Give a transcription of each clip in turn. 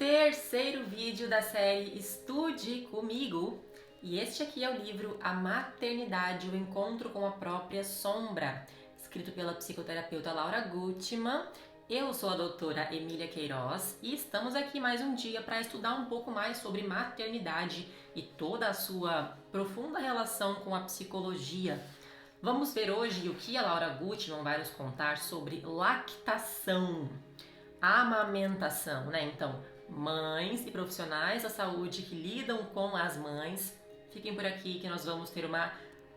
terceiro vídeo da série Estude Comigo, e este aqui é o livro A Maternidade, o Encontro com a Própria Sombra, escrito pela psicoterapeuta Laura Gutman. Eu sou a doutora Emília Queiroz e estamos aqui mais um dia para estudar um pouco mais sobre maternidade e toda a sua profunda relação com a psicologia. Vamos ver hoje o que a Laura Gutman vai nos contar sobre lactação, amamentação, né? Então, mães e profissionais da saúde que lidam com as mães, fiquem por aqui que nós vamos ter uma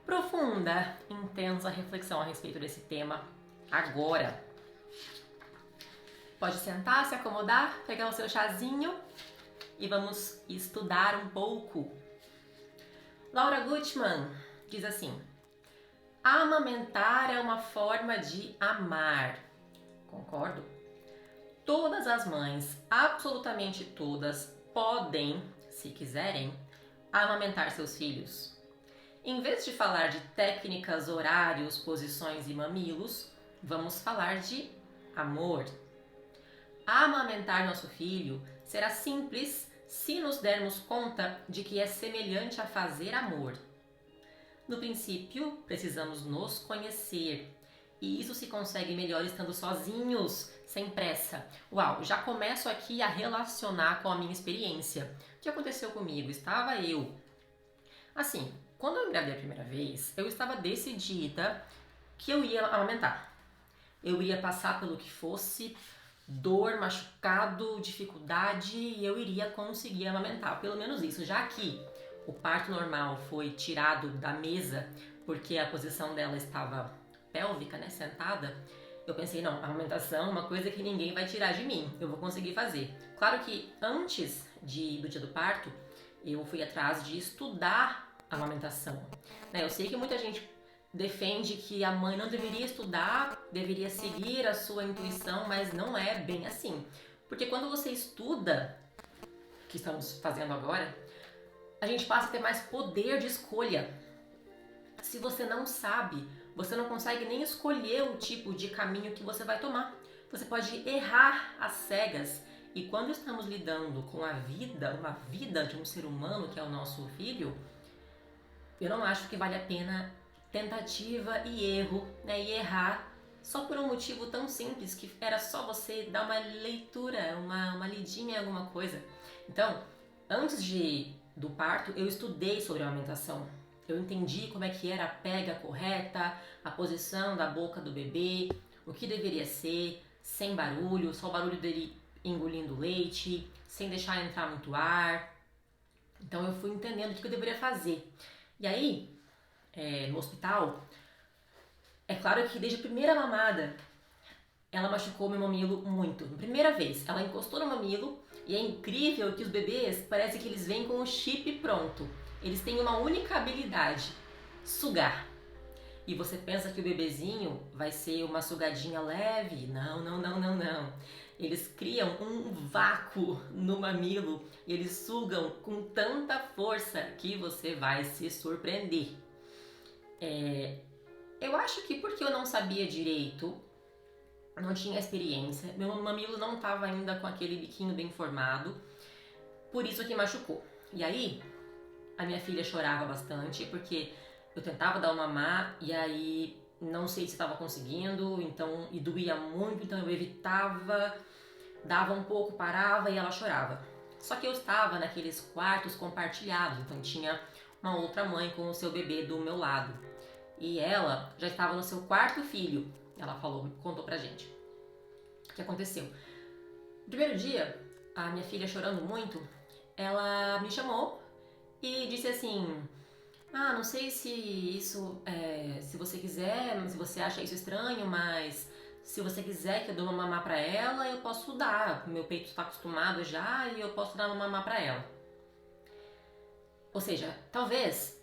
profunda, intensa reflexão a respeito desse tema agora. Pode sentar, se acomodar, pegar o seu chazinho e vamos estudar um pouco. Laura Gutman diz assim: amamentar é uma forma de amar. Concordo? Todas as mães, absolutamente todas, podem, se quiserem, amamentar seus filhos. Em vez de falar de técnicas, horários, posições e mamilos, vamos falar de amor. Amamentar nosso filho será simples se nos dermos conta de que é semelhante a fazer amor. No princípio, precisamos nos conhecer. E isso se consegue melhor estando sozinhos, sem pressa. Uau, já começo aqui a relacionar com a minha experiência. O que aconteceu comigo? Estava eu. Assim, quando eu engravidei a primeira vez, eu estava decidida que eu ia amamentar. Eu ia passar pelo que fosse, dor, machucado, dificuldade, e eu iria conseguir amamentar. Pelo menos isso, já que o parto normal foi tirado da mesa porque a posição dela estava pélvica, né, sentada, eu pensei, não, a amamentação é uma coisa que ninguém vai tirar de mim, eu vou conseguir fazer. Claro que antes do dia do parto, eu fui atrás de estudar a amamentação. Né, eu sei que muita gente defende que a mãe não deveria estudar, deveria seguir a sua intuição, mas não é bem assim. Porque quando você estuda, o que estamos fazendo agora, a gente passa a ter mais poder de escolha. Se você não sabe, você não consegue nem escolher o tipo de caminho que você vai tomar. Você pode errar às cegas. E quando estamos lidando com a vida, uma vida de um ser humano que é o nosso filho, eu não acho que vale a pena tentativa e erro, né? E errar só por um motivo tão simples que era só você dar uma leitura, uma lidinha em alguma coisa. Então, antes do parto, eu estudei sobre a amamentação. Eu entendi como é que era a pega correta, a posição da boca do bebê, o que deveria ser, sem barulho, só o barulho dele engolindo leite, sem deixar entrar muito ar. Então eu fui entendendo o que eu deveria fazer. E aí, no hospital, é claro que desde a primeira mamada, ela machucou meu mamilo muito. Na primeira vez, ela encostou no mamilo e é incrível que os bebês, parece que eles vêm com o chip pronto. Eles têm uma única habilidade: sugar. E você pensa que o bebezinho vai ser uma sugadinha leve? Não, não, não, não, não. Eles criam um vácuo no mamilo e eles sugam com tanta força que você vai se surpreender. Eu acho que porque eu não sabia direito, não tinha experiência, meu mamilo não estava ainda com aquele biquinho bem formado, por isso que machucou. E aí, a minha filha chorava bastante, porque eu tentava dar uma mamar e aí não sei se estava conseguindo, então, e doía muito, então eu evitava, dava um pouco, parava e ela chorava. Só que eu estava naqueles quartos compartilhados, então tinha uma outra mãe com o seu bebê do meu lado. E ela já estava no seu quarto filho, ela contou pra gente o que aconteceu. No primeiro dia, a minha filha chorando muito, ela me chamou e disse assim: não sei se isso, se você quiser, se você acha isso estranho, mas se você quiser que eu dou uma mamá pra ela, eu posso dar. Meu peito está acostumado já e eu posso dar uma mamá pra ela. Ou seja, talvez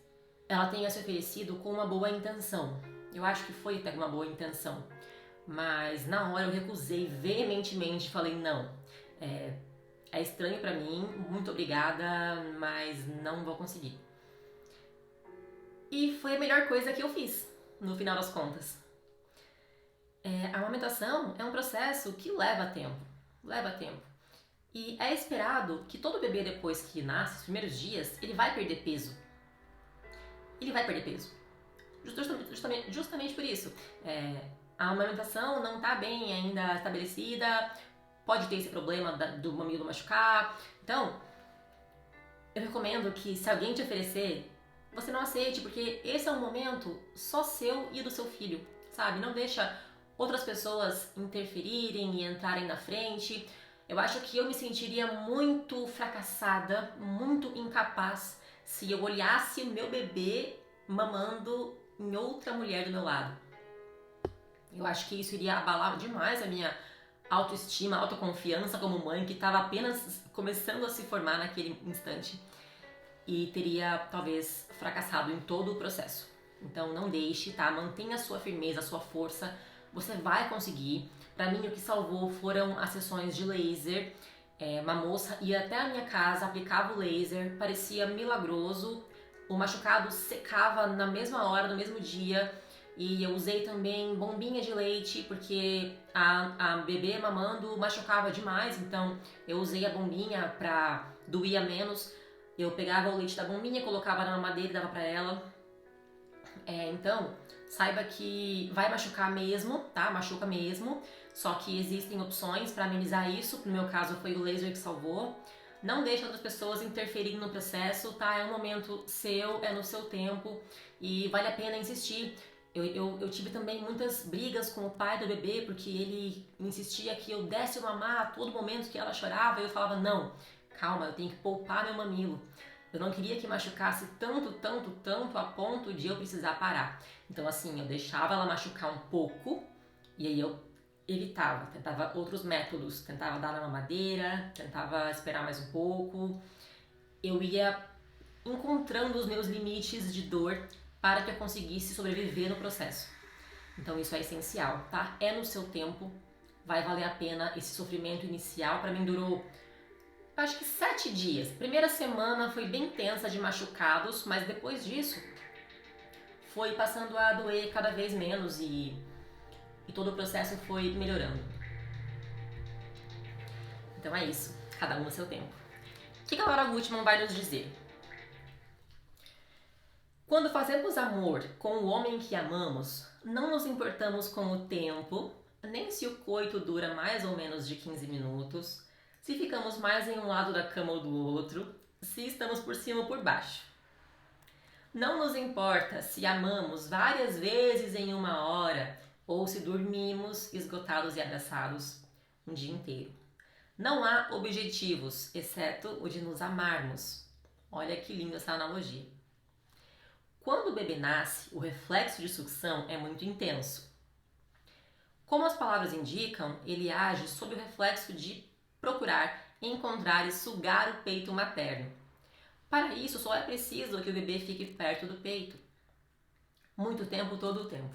ela tenha se oferecido com uma boa intenção. Eu acho que foi até uma boa intenção. Mas na hora eu recusei veementemente, falei não. É estranho pra mim, muito obrigada, mas não vou conseguir. E foi a melhor coisa que eu fiz, no final das contas. A amamentação é um processo que leva tempo. E é esperado que todo bebê, depois que nasce, os primeiros dias, ele vai perder peso. Ele vai perder peso. Justamente por isso. A amamentação não está bem ainda estabelecida, pode ter esse problema do mamilo machucar. Então, eu recomendo que, se alguém te oferecer, você não aceite, porque esse é um momento só seu e do seu filho, sabe? Não deixa outras pessoas interferirem e entrarem na frente. Eu acho que eu me sentiria muito fracassada, muito incapaz, se eu olhasse o meu bebê mamando em outra mulher do meu lado. Eu acho que isso iria abalar demais a minha autoestima, autoconfiança como mãe, que estava apenas começando a se formar naquele instante, e teria talvez fracassado em todo o processo. Então não deixe, tá? Mantenha a sua firmeza, a sua força. Você vai conseguir. Para mim, o que salvou foram as sessões de laser. Uma moça ia até a minha casa, aplicava o laser, parecia milagroso. O machucado secava na mesma hora, no mesmo dia. E eu usei também bombinha de leite, porque a bebê mamando machucava demais. Então eu usei a bombinha pra doía menos. Eu pegava o leite da bombinha, colocava na mamadeira e dava pra ela. Então, saiba que vai machucar mesmo, tá? Machuca mesmo. Só que existem opções para amenizar isso. No meu caso, foi o laser que salvou. Não deixe outras pessoas interferirem no processo, tá? É um momento seu, é no seu tempo e vale a pena insistir. Eu tive também muitas brigas com o pai do bebê, porque ele insistia que eu desse o mamar a todo momento que ela chorava, e eu falava, não, calma, eu tenho que poupar meu mamilo. Eu não queria que machucasse tanto a ponto de eu precisar parar. Então assim, eu deixava ela machucar um pouco e aí eu evitava, tentava outros métodos, tentava dar na mamadeira, tentava esperar mais um pouco. Eu ia encontrando os meus limites de dor para que eu conseguisse sobreviver no processo. Então isso é essencial, tá? É no seu tempo, vai valer a pena. Esse sofrimento inicial para mim durou acho que 7 dias. Primeira semana foi bem tensa de machucados, mas depois disso foi passando a doer cada vez menos e todo o processo foi melhorando. Então é isso, cada um no seu tempo. O que a Laura Gutman vai nos dizer? Quando fazemos amor com o homem que amamos, não nos importamos com o tempo, nem se o coito dura mais ou menos de 15 minutos, se ficamos mais em um lado da cama ou do outro, se estamos por cima ou por baixo. Não nos importa se amamos várias vezes em uma hora ou se dormimos esgotados e abraçados um dia inteiro. Não há objetivos, exceto o de nos amarmos. Olha que linda essa analogia. Quando o bebê nasce, o reflexo de sucção é muito intenso. Como as palavras indicam, ele age sob o reflexo de procurar, encontrar e sugar o peito materno. Para isso, só é preciso que o bebê fique perto do peito. Muito tempo, todo o tempo.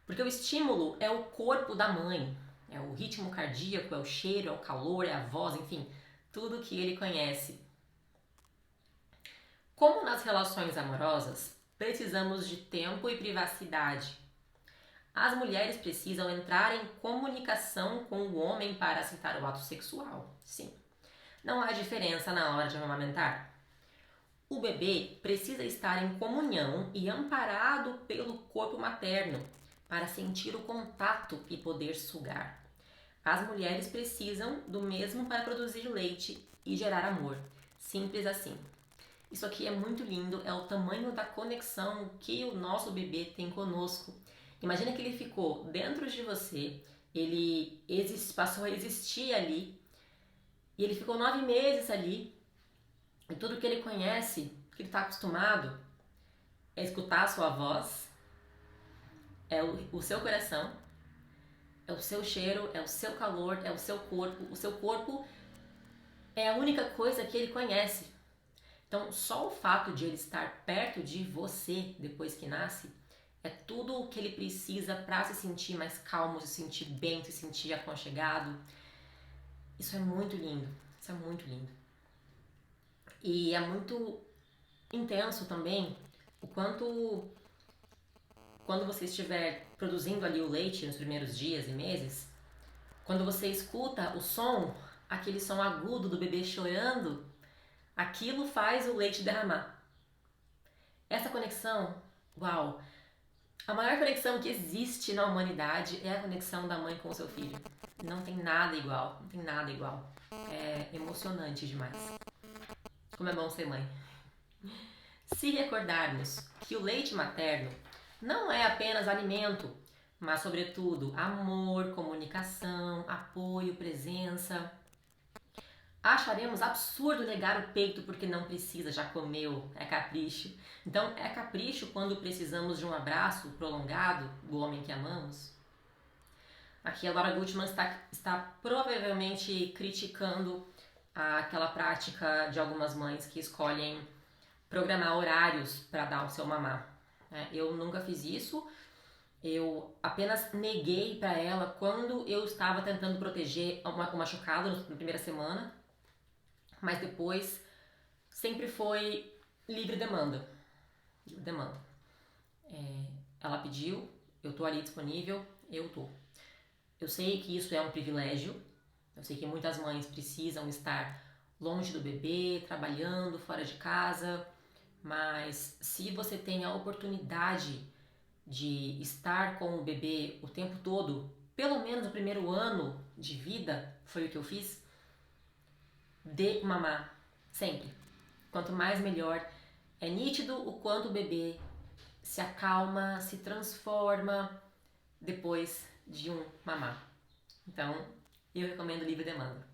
Porque o estímulo é o corpo da mãe, é o ritmo cardíaco, é o cheiro, é o calor, é a voz, enfim, tudo que ele conhece. Como nas relações amorosas, precisamos de tempo e privacidade. As mulheres precisam entrar em comunicação com o homem para aceitar o ato sexual. Sim. Não há diferença na hora de amamentar. O bebê precisa estar em comunhão e amparado pelo corpo materno para sentir o contato e poder sugar. As mulheres precisam do mesmo para produzir leite e gerar amor. Simples assim. Isso aqui é muito lindo, é o tamanho da conexão que o nosso bebê tem conosco. Imagina que ele ficou dentro de você, ele passou a existir ali, e ele ficou 9 meses ali, e tudo que ele conhece, que ele está acostumado, é escutar a sua voz, é o seu coração, é o seu cheiro, é o seu calor, é o seu corpo. O seu corpo é a única coisa que ele conhece. Então, só o fato de ele estar perto de você depois que nasce é tudo o que ele precisa para se sentir mais calmo, se sentir bem, se sentir aconchegado. Isso é muito lindo, isso é muito lindo. E é muito intenso também o quanto, quando você estiver produzindo ali o leite nos primeiros dias e meses, quando você escuta o som aquele som agudo do bebê chorando, aquilo faz o leite derramar. Essa conexão, uau! A maior conexão que existe na humanidade é a conexão da mãe com o seu filho. Não tem nada igual, não tem nada igual. É emocionante demais. Como é bom ser mãe. Se recordarmos que o leite materno não é apenas alimento, mas sobretudo amor, comunicação, apoio, presença, acharemos absurdo negar o peito porque não precisa, já comeu, é capricho. Então, é capricho quando precisamos de um abraço prolongado do homem que amamos? Aqui a Laura Gutman está provavelmente criticando aquela prática de algumas mães que escolhem programar horários para dar o seu mamar. Eu nunca fiz isso, eu apenas neguei para ela quando eu estava tentando proteger o machucado na primeira semana, mas depois sempre foi livre demanda. Livre demanda. Ela pediu, eu tô ali disponível, eu tô. Eu sei que isso é um privilégio, eu sei que muitas mães precisam estar longe do bebê, trabalhando, fora de casa, mas se você tem a oportunidade de estar com o bebê o tempo todo, pelo menos no primeiro ano de vida, foi o que eu fiz, dê mamar, sempre. Quanto mais melhor. É nítido o quanto o bebê se acalma, se transforma depois de um mamar. Então, eu recomendo livre demanda.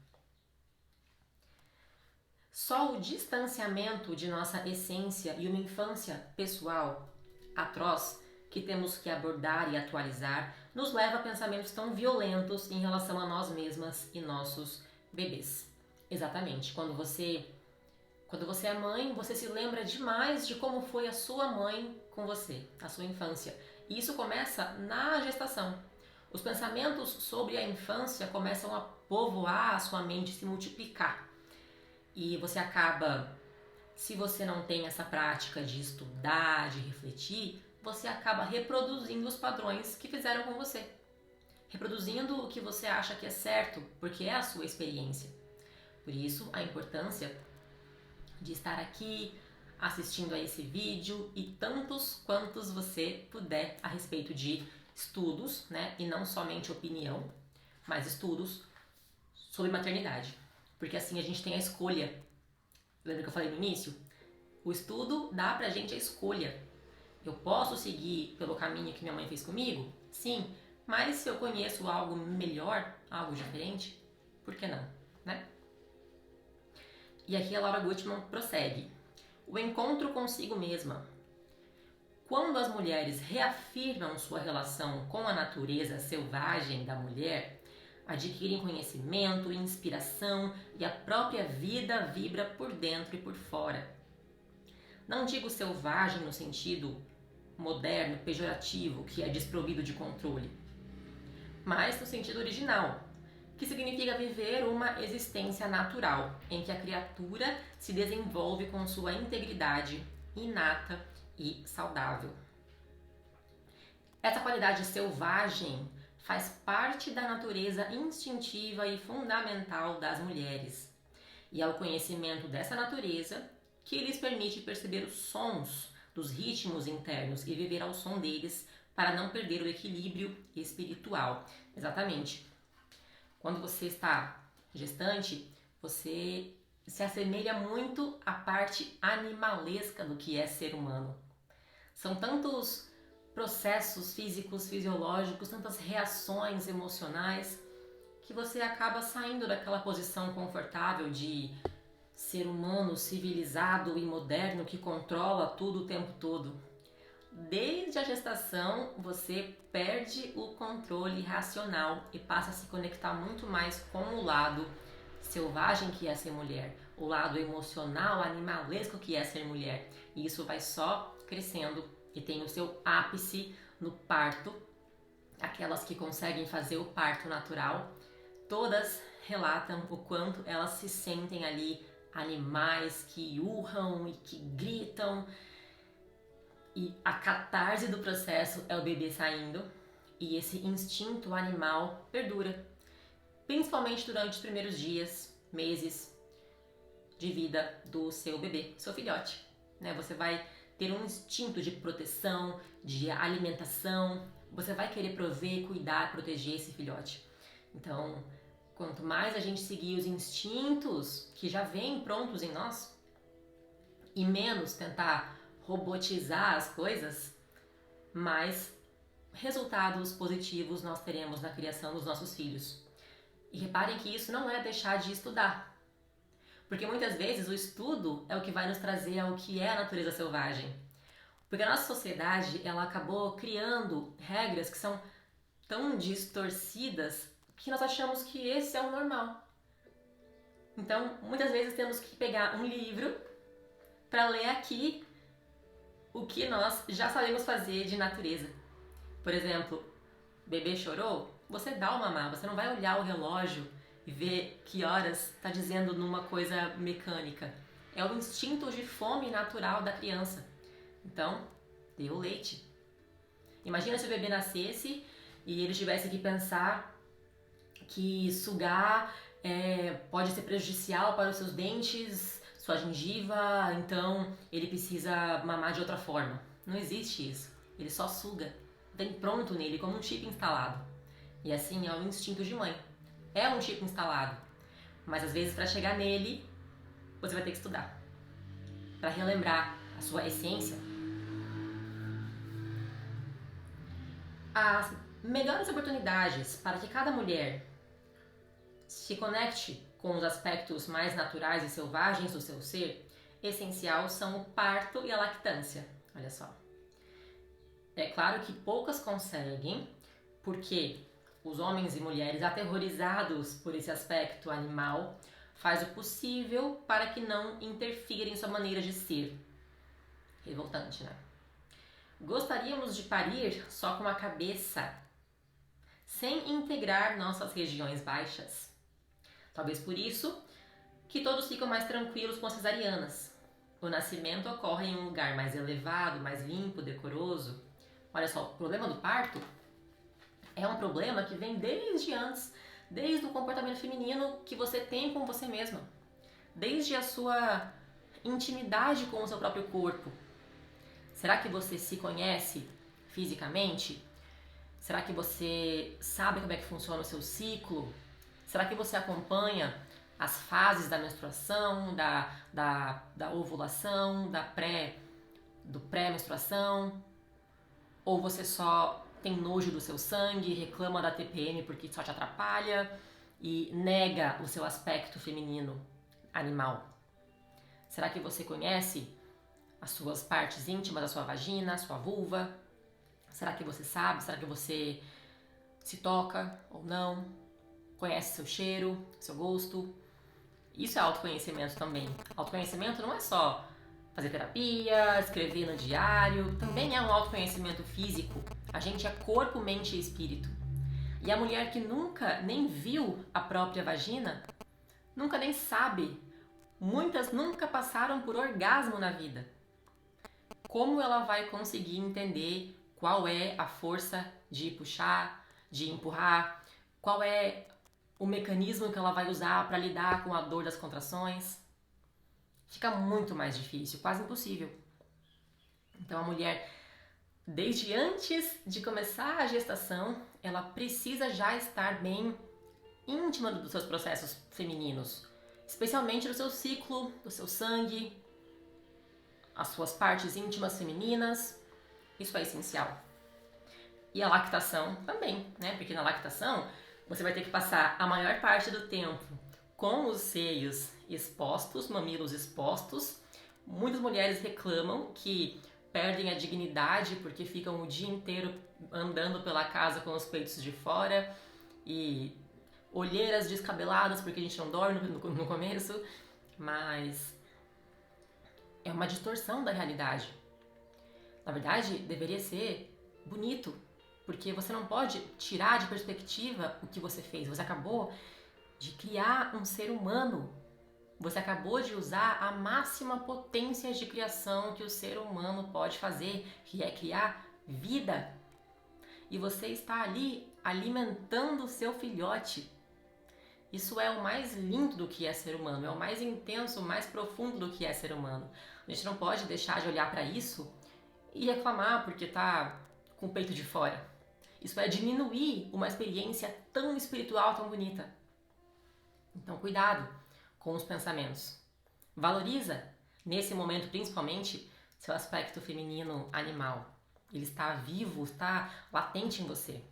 Só o distanciamento de nossa essência e uma infância pessoal atroz que temos que abordar e atualizar nos leva a pensamentos tão violentos em relação a nós mesmas e nossos bebês. Exatamente, quando você é mãe, você se lembra demais de como foi a sua mãe com você, a sua infância. E isso começa na gestação. Os pensamentos sobre a infância começam a povoar a sua mente, se multiplicar. E você acaba, se você não tem essa prática de estudar, de refletir, você acaba reproduzindo os padrões que fizeram com você. Reproduzindo o que você acha que é certo, porque é a sua experiência. Por isso, a importância de estar aqui assistindo a esse vídeo e tantos quantos você puder a respeito de estudos, né? E não somente opinião, mas estudos sobre maternidade. Porque assim a gente tem a escolha. Lembra que eu falei no início? O estudo dá pra gente a escolha. Eu posso seguir pelo caminho que minha mãe fez comigo? Sim, mas se eu conheço algo melhor, algo diferente, por que não, né? E aqui a Laura Gutman prossegue. O encontro consigo mesma. Quando as mulheres reafirmam sua relação com a natureza selvagem da mulher, adquirem conhecimento, inspiração e a própria vida vibra por dentro e por fora. Não digo selvagem no sentido moderno, pejorativo, que é desprovido de controle, mas no sentido original, que significa viver uma existência natural, em que a criatura se desenvolve com sua integridade inata e saudável. Essa qualidade selvagem faz parte da natureza instintiva e fundamental das mulheres, e é o conhecimento dessa natureza que lhes permite perceber os sons dos ritmos internos e viver ao som deles para não perder o equilíbrio espiritual. Exatamente. Quando você está gestante, você se assemelha muito à parte animalesca do que é ser humano. São tantos processos físicos, fisiológicos, tantas reações emocionais, que você acaba saindo daquela posição confortável de ser humano civilizado e moderno que controla tudo o tempo todo. Desde a gestação, você perde o controle racional e passa a se conectar muito mais com o lado selvagem que é ser mulher, o lado emocional, animalesco que é ser mulher. E isso vai só crescendo e tem o seu ápice no parto. Aquelas que conseguem fazer o parto natural, todas relatam o quanto elas se sentem ali animais que urram e que gritam. E a catarse do processo é o bebê saindo e esse instinto animal perdura. principalmente durante os primeiros dias, meses de vida do seu bebê, seu filhote, né? Você vai ter um instinto de proteção, de alimentação, você vai querer prover, cuidar, proteger esse filhote. Então, quanto mais a gente seguir os instintos que já vêm prontos em nós e menos tentar robotizar as coisas, mais resultados positivos nós teremos na criação dos nossos filhos. E reparem que isso não é deixar de estudar. Porque muitas vezes o estudo é o que vai nos trazer ao que é a natureza selvagem. Porque a nossa sociedade, ela acabou criando regras que são tão distorcidas que nós achamos que esse é o normal. Então, muitas vezes temos que pegar um livro para ler aqui o que nós já sabemos fazer de natureza. Por exemplo, bebê chorou, você dá o mamar, você não vai olhar o relógio e ver que horas está dizendo numa coisa mecânica. É o instinto de fome natural da criança. Então, dê o leite. Imagina se o bebê nascesse e ele tivesse que pensar que sugar pode ser prejudicial para os seus dentes, sua gengiva, então ele precisa mamar de outra forma. Não existe isso. Ele só suga. Vem pronto nele, como um chip instalado. E assim é o instinto de mãe. É um chip instalado. Mas às vezes para chegar nele, você vai ter que estudar. Para relembrar a sua essência. As melhores oportunidades para que cada mulher se conecte com os aspectos mais naturais e selvagens do seu ser, essencial são o parto e a lactância. Olha só. É claro que poucas conseguem, porque os homens e mulheres aterrorizados por esse aspecto animal faz o possível para que não interfira em sua maneira de ser. Revoltante, né? Gostaríamos de parir só com a cabeça, sem integrar nossas regiões baixas. Talvez por isso que todos ficam mais tranquilos com as cesarianas. O nascimento ocorre em um lugar mais elevado, mais limpo, decoroso. Olha só, o problema do parto é um problema que vem desde antes, desde o comportamento feminino que você tem com você mesma, desde a sua intimidade com o seu próprio corpo. Será que você se conhece fisicamente? Será que você sabe como é que funciona o seu ciclo? Será que você acompanha as fases da menstruação, da ovulação, do pré-menstruação? Ou você só tem nojo do seu sangue, reclama da TPM porque só te atrapalha e nega o seu aspecto feminino, animal? Será que você conhece as suas partes íntimas, a sua vagina, a sua vulva? Será que você sabe? Será que você se toca ou não? Conhece seu cheiro, seu gosto? Isso é autoconhecimento também. Autoconhecimento não é só fazer terapia, escrever no diário, também é um autoconhecimento físico. A gente é corpo, mente e espírito. E a mulher que nunca nem viu a própria vagina, nunca nem sabe, muitas nunca passaram por orgasmo na vida. Como ela vai conseguir entender qual é a força de puxar, de empurrar, qual é o mecanismo que ela vai usar para lidar com a dor das contrações? Fica muito mais difícil, quase impossível. Então a mulher, desde antes de começar a gestação, ela precisa já estar bem íntima dos seus processos femininos, especialmente do seu ciclo, do seu sangue, as suas partes íntimas femininas. Isso é essencial. E a lactação também, né? Porque na lactação você vai ter que passar a maior parte do tempo com os seios expostos, mamilos expostos. Muitas mulheres reclamam que perdem a dignidade porque ficam o dia inteiro andando pela casa com os peitos de fora e olheiras descabeladas porque a gente não dorme no começo, mas é uma distorção da realidade. Na verdade, deveria ser bonito, porque você não pode tirar de perspectiva o que você fez. Você acabou de criar um ser humano. Você acabou de usar a máxima potência de criação que o ser humano pode fazer, que é criar vida. E você está ali alimentando o seu filhote. Isso é o mais lindo do que é ser humano, é o mais intenso, o mais profundo do que é ser humano. A gente não pode deixar de olhar para isso e reclamar porque tá com o peito de fora. Isso é diminuir uma experiência tão espiritual, tão bonita. Então, cuidado com os pensamentos. Valoriza, nesse momento principalmente, seu aspecto feminino animal. Ele está vivo, está latente em você.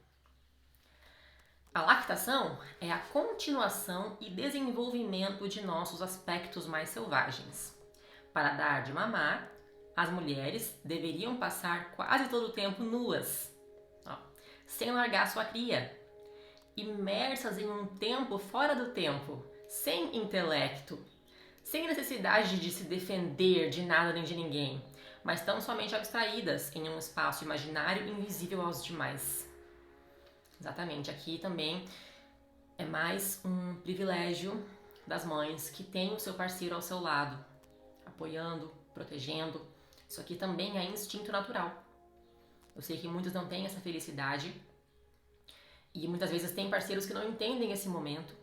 A lactação é a continuação e desenvolvimento de nossos aspectos mais selvagens. Para dar de mamar, as mulheres deveriam passar quase todo o tempo nuas, sem largar sua cria, imersas em um tempo fora do tempo, sem intelecto, sem necessidade de se defender de nada nem de ninguém, mas tão somente abstraídas em um espaço imaginário invisível aos demais. Exatamente, aqui também é mais um privilégio das mães que têm o seu parceiro ao seu lado, apoiando, protegendo. Isso aqui também é instinto natural. Eu sei que muitos não têm essa felicidade e muitas vezes tem parceiros que não entendem esse momento,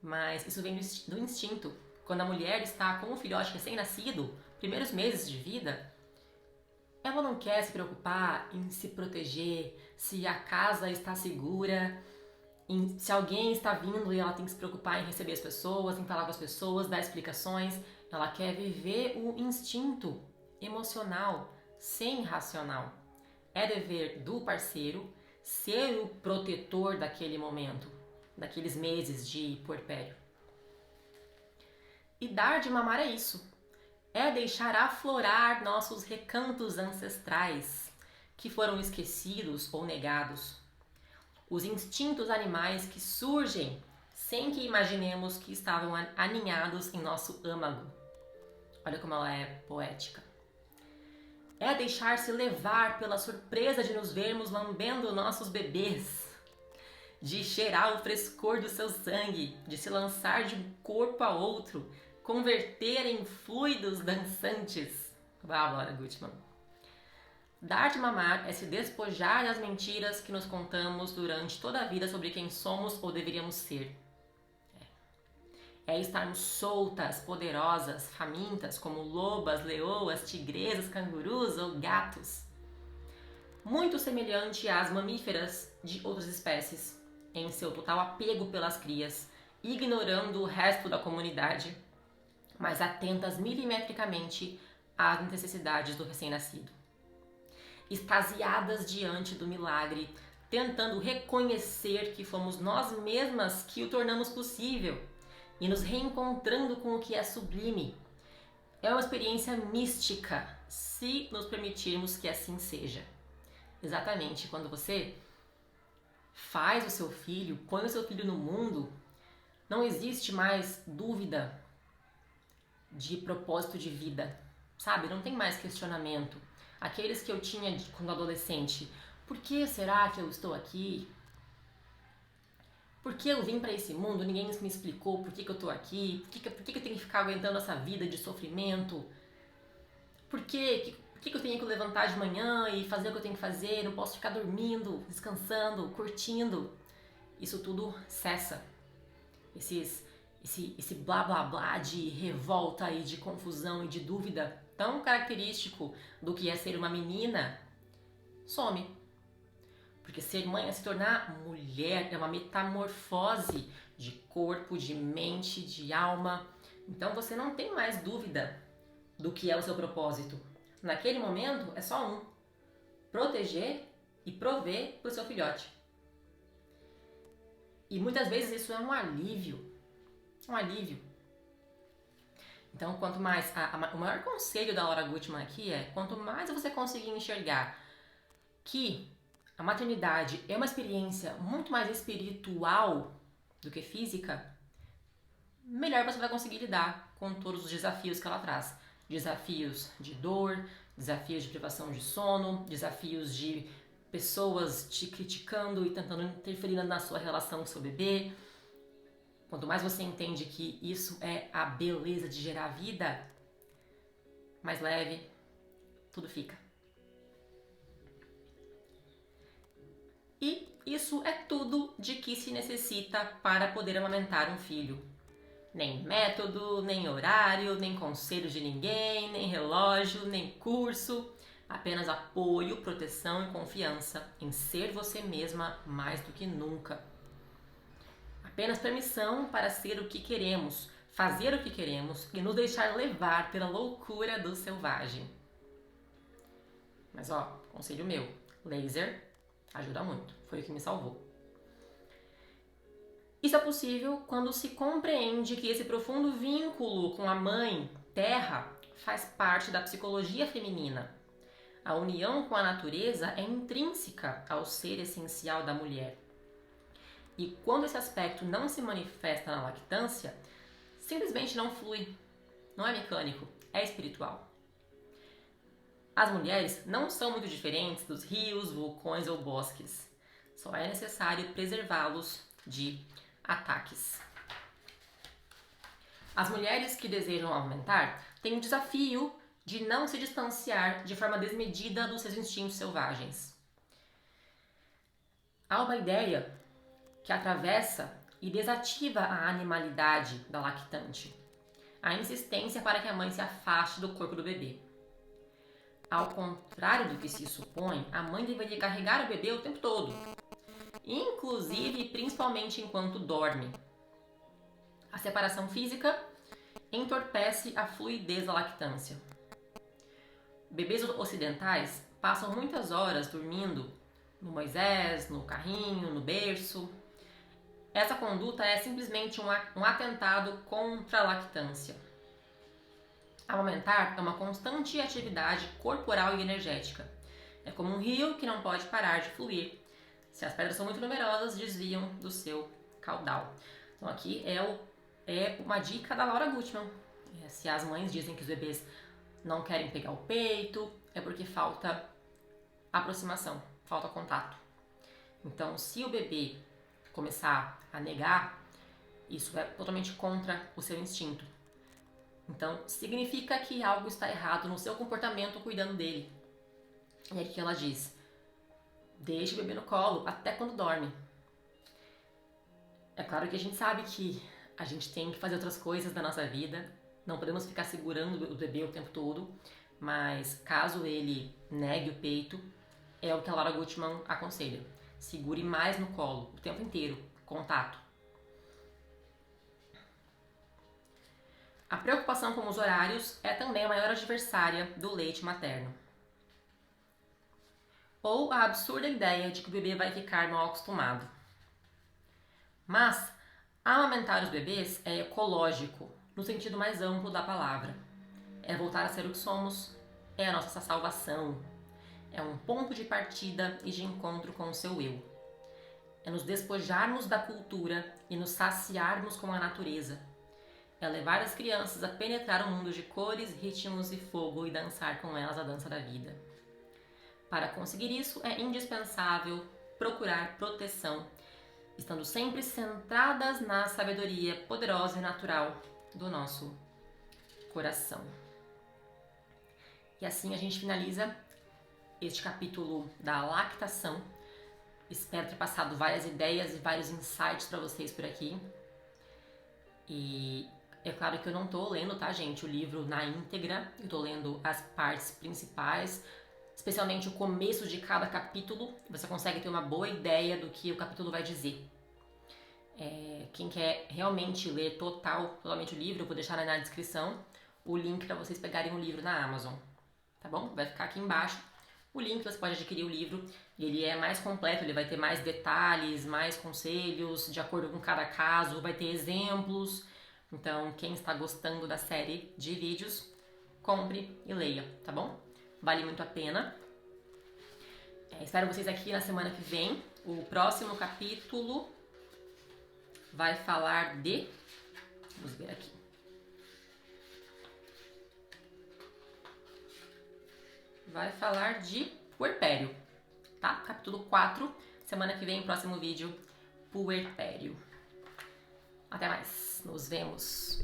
mas isso vem do instinto. Quando a mulher está com um filhote recém-nascido, primeiros meses de vida, ela não quer se preocupar em se proteger, se a casa está segura, se alguém está vindo e ela tem que se preocupar em receber as pessoas, em falar com as pessoas, dar explicações. Ela quer viver o instinto emocional, sem racional. É dever do parceiro ser o protetor daquele momento, daqueles meses de puerpério. E dar de mamar é isso. É deixar aflorar nossos recantos ancestrais, que foram esquecidos ou negados. Os instintos animais que surgem sem que imaginemos que estavam aninhados em nosso âmago. Olha como ela é poética. É deixar-se levar pela surpresa de nos vermos lambendo nossos bebês, de cheirar o frescor do seu sangue, de se lançar de um corpo a outro, converter em fluidos dançantes. Bárbara Gutmann. Dar de mamar é se despojar das mentiras que nos contamos durante toda a vida sobre quem somos ou deveríamos ser. É estarmos soltas, poderosas, famintas, como lobas, leoas, tigresas, cangurus ou gatos. Muito semelhante às mamíferas de outras espécies, em seu total apego pelas crias, ignorando o resto da comunidade, mas atentas milimetricamente às necessidades do recém-nascido. Extasiadas diante do milagre, tentando reconhecer que fomos nós mesmas que o tornamos possível e nos reencontrando com o que é sublime. É uma experiência mística, se nos permitirmos que assim seja. Exatamente, quando você faz o seu filho, põe o seu filho no mundo, não existe mais dúvida de propósito de vida, sabe? Não tem mais questionamento. Aqueles que eu tinha quando adolescente, por que será que eu estou aqui? Por que eu vim para esse mundo? Ninguém me explicou por que eu estou aqui. Por que eu tenho que ficar aguentando essa vida de sofrimento? Por que eu tenho que levantar de manhã e fazer o que eu tenho que fazer? Não posso ficar dormindo, descansando, curtindo. Isso tudo cessa. Esse blá blá blá de revolta e de confusão e de dúvida tão característico do que é ser uma menina some. Porque ser mãe é se tornar mulher, é uma metamorfose de corpo, de mente, de alma. Então você não tem mais dúvida do que é o seu propósito. Naquele momento é só um: proteger e prover para o seu filhote. E muitas vezes isso é um alívio. Um alívio. Então, quanto mais... o maior conselho da Laura Gutmann aqui é: quanto mais você conseguir enxergar que a maternidade é uma experiência muito mais espiritual do que física, melhor você vai conseguir lidar com todos os desafios que ela traz. Desafios de dor, desafios de privação de sono, desafios de pessoas te criticando e tentando interferir na sua relação com seu bebê. Quanto mais você entende que isso é a beleza de gerar vida, mais leve tudo fica. E isso é tudo de que se necessita para poder amamentar um filho. Nem método, nem horário, nem conselho de ninguém, nem relógio, nem curso. Apenas apoio, proteção e confiança em ser você mesma mais do que nunca. Apenas permissão para ser o que queremos, fazer o que queremos e nos deixar levar pela loucura do selvagem. Mas conselho meu, laser ajuda muito, foi o que me salvou. Isso é possível quando se compreende que esse profundo vínculo com a mãe, terra, faz parte da psicologia feminina. A união com a natureza é intrínseca ao ser essencial da mulher. E quando esse aspecto não se manifesta na lactância, simplesmente não flui. Não é mecânico, é espiritual. As mulheres não são muito diferentes dos rios, vulcões ou bosques. Só é necessário preservá-los de ataques. As mulheres que desejam aumentar têm o desafio de não se distanciar de forma desmedida dos seus instintos selvagens. Há uma ideia que atravessa e desativa a animalidade da lactante, a insistência para que a mãe se afaste do corpo do bebê. Ao contrário do que se supõe, a mãe deveria carregar o bebê o tempo todo, inclusive e principalmente enquanto dorme. A separação física entorpece a fluidez da lactância. Bebês ocidentais passam muitas horas dormindo no Moisés, no carrinho, no berço. Essa conduta é simplesmente um atentado contra a lactância. Amamentar é uma constante atividade corporal e energética. É como um rio que não pode parar de fluir. Se as pedras são muito numerosas, desviam do seu caudal. Então aqui é uma dica da Laura Gutman. Se as mães dizem que os bebês não querem pegar o peito, é porque falta aproximação, falta contato. Então, se o bebê começar a negar, isso é totalmente contra o seu instinto. Então, significa que algo está errado no seu comportamento cuidando dele. E aqui ela diz: deixe o bebê no colo até quando dorme. É claro que a gente sabe que a gente tem que fazer outras coisas da nossa vida, não podemos ficar segurando o bebê o tempo todo, mas caso ele negue o peito, é o que a Laura Gutman aconselha. Segure mais no colo o tempo inteiro, contato. A preocupação com os horários é também a maior adversária do leite materno. Ou a absurda ideia de que o bebê vai ficar mal acostumado. Mas amamentar os bebês é ecológico, no sentido mais amplo da palavra. É voltar a ser o que somos, é a nossa salvação. É um ponto de partida e de encontro com o seu eu. É nos despojarmos da cultura e nos saciarmos com a natureza. É levar as crianças a penetrar um mundo de cores, ritmos e fogo e dançar com elas a dança da vida. Para conseguir isso, é indispensável procurar proteção, estando sempre centradas na sabedoria poderosa e natural do nosso coração. E assim a gente finaliza este capítulo da lactação. Espero ter passado várias ideias e vários insights para vocês por aqui. E é claro que eu não tô lendo, tá, gente, o livro na íntegra. Eu tô lendo as partes principais, especialmente o começo de cada capítulo. Você consegue ter uma boa ideia do que o capítulo vai dizer. Quem quer realmente ler totalmente o livro, eu vou deixar na descrição o link para vocês pegarem o livro na Amazon, tá bom? Vai ficar aqui embaixo o link, você pode adquirir o livro. Ele é mais completo, ele vai ter mais detalhes, mais conselhos de acordo com cada caso, vai ter exemplos. Então, quem está gostando da série de vídeos, compre e leia, tá bom? Vale muito a pena. Espero vocês aqui na semana que vem. O próximo capítulo vai falar de... Vamos ver aqui. Vai falar de puerpério, tá? Capítulo 4. Semana que vem, próximo vídeo, puerpério. Até mais. Nos vemos.